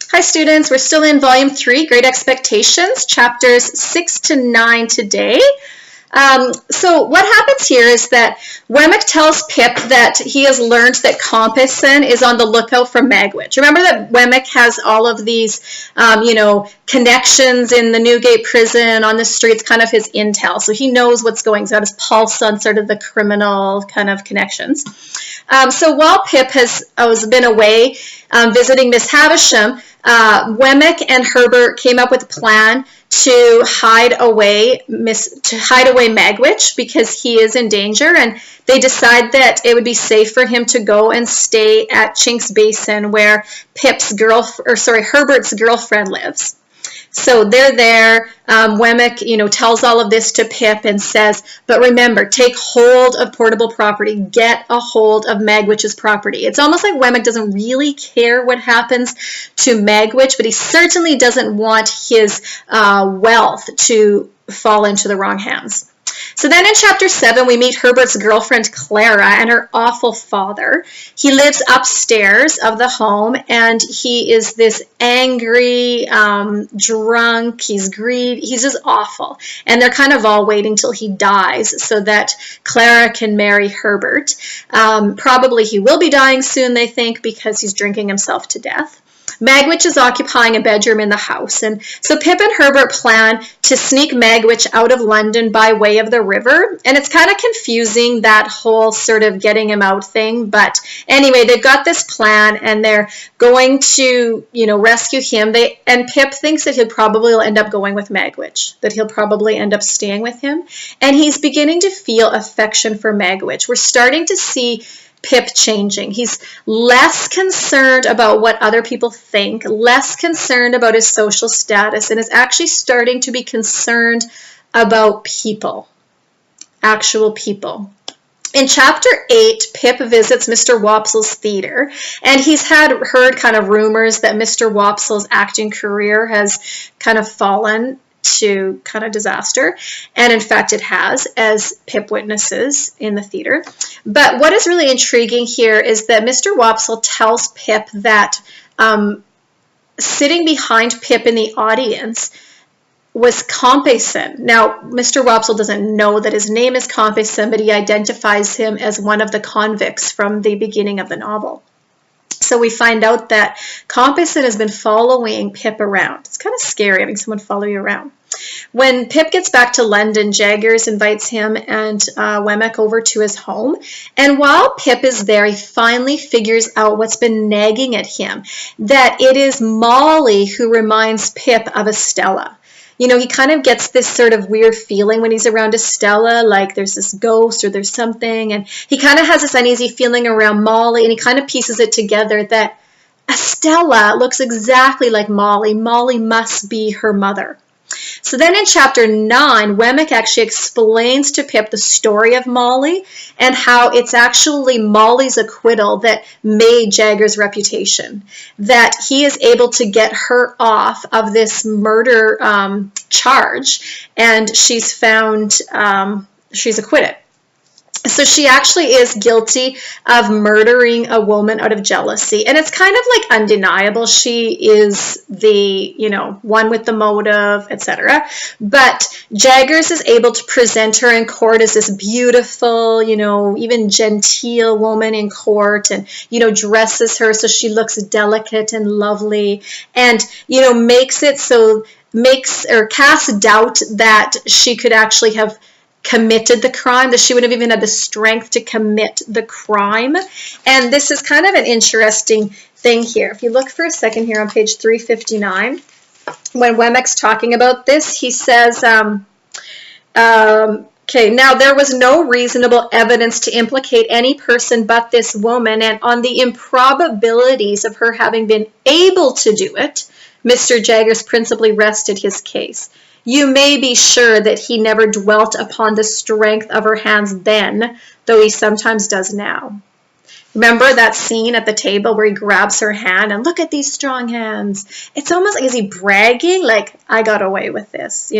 Hi students, we're still in volume 3, Great Expectations, chapters 6 to 9 today. So what happens here is that Wemmick tells Pip that he has learned that Compeyson is on the lookout for Magwitch. Remember that Wemmick has all of these, connections in the Newgate prison, on the streets, kind of his intel. So he knows what's going on. He's got his pulse on sort of the criminal kind of connections. So while Pip has been away visiting Miss Havisham, Wemmick and Herbert came up with a plan to hide away Magwitch because he is in danger, and they decide that it would be safe for him to go and stay at Chinks Basin, where Herbert's girlfriend lives. So they're there. Wemmick, tells all of this to Pip and says, but remember, take hold of portable property. Get a hold of Magwitch's property. It's almost like Wemmick doesn't really care what happens to Magwitch, but he certainly doesn't want his wealth to fall into the wrong hands. So then in chapter 7, we meet Herbert's girlfriend Clara and her awful father. He lives upstairs of the home, and he is this angry, drunk, he's greedy, he's just awful. And they're kind of all waiting till he dies so that Clara can marry Herbert. Probably he will be dying soon, they think, because he's drinking himself to death. Magwitch is occupying a bedroom in the house, and so Pip and Herbert plan to sneak Magwitch out of London by way of the river, and it's kind of confusing, that whole sort of getting him out thing, but anyway, they've got this plan, and they're going to, rescue him. And Pip thinks that he'll probably end up going with Magwitch, that he'll probably end up staying with him, and he's beginning to feel affection for Magwitch. We're starting to see Pip changing. He's less concerned about what other people think, less concerned about his social status, and is actually starting to be concerned about people, actual people. In chapter 8, Pip visits Mr. Wopsle's theater, and he's heard kind of rumors that Mr. Wopsle's acting career has kind of fallen to kind of disaster, and in fact it has, as Pip witnesses in the theater. But what is really intriguing here is that Mr. Wopsle tells Pip that sitting behind Pip in the audience was Compeyson. Now, Mr. Wopsle doesn't know that his name is Compeyson, but he identifies him as one of the convicts from the beginning of the novel. So we find out that Compeyson has been following Pip around. It's kind of scary having someone follow you around. When Pip gets back to London, Jaggers invites him and Wemmick over to his home. And while Pip is there, he finally figures out what's been nagging at him, that it is Molly who reminds Pip of Estella. He kind of gets this sort of weird feeling when he's around Estella, like there's this ghost or there's something, and he kind of has this uneasy feeling around Molly, and he kind of pieces it together that Estella looks exactly like Molly. Molly must be her mother. So then in chapter 9, Wemmick actually explains to Pip the story of Molly and how it's actually Molly's acquittal that made Jaggers' reputation, that he is able to get her off of this murder charge, and she's found, she's acquitted. So she actually is guilty of murdering a woman out of jealousy. And it's kind of like undeniable. She is the, one with the motive, etc. But Jaggers is able to present her in court as this beautiful, even genteel woman in court, and, dresses her so she looks delicate and lovely, and, casts doubt that she could actually have committed the crime, that she would have even had the strength to commit the crime. And this is kind of an interesting thing here. If you look for a second here on page 359, when Wemmick's talking about this, he says, now there was no reasonable evidence to implicate any person but this woman, and on the improbabilities of her having been able to do it, Mr. Jaggers principally rested his case. You may be sure that he never dwelt upon the strength of her hands then, though he sometimes does now. Remember that scene at the table where he grabs her hand and look at these strong hands? It's almost like, is he bragging? Like, I got away with this,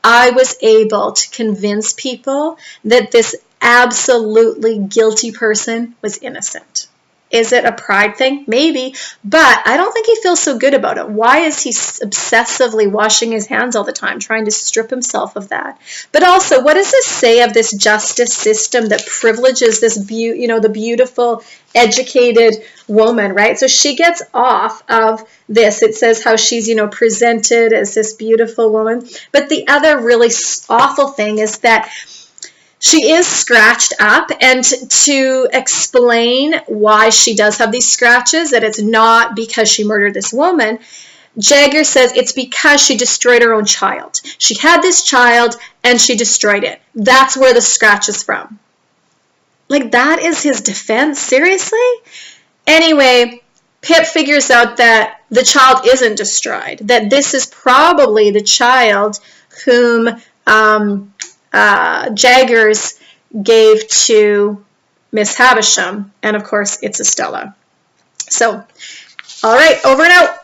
I was able to convince people that this absolutely guilty person was innocent. Is it a pride thing? Maybe, but I don't think he feels so good about it. Why is he obsessively washing his hands all the time, trying to strip himself of that? But also, what does this say of this justice system that privileges this the beautiful, educated woman, right? So she gets off of this. It says how she's, presented as this beautiful woman. But the other really awful thing is that she is scratched up, and to explain why she does have these scratches, that it's not because she murdered this woman, Jagger says it's because she destroyed her own child. She had this child and she destroyed it. That's where the scratch is from. Like, that is his defense? Seriously? Anyway, Pip figures out that the child isn't destroyed, that this is probably the child whom Jaggers gave to Miss Havisham, and of course it's Estella. So, all right, over and out.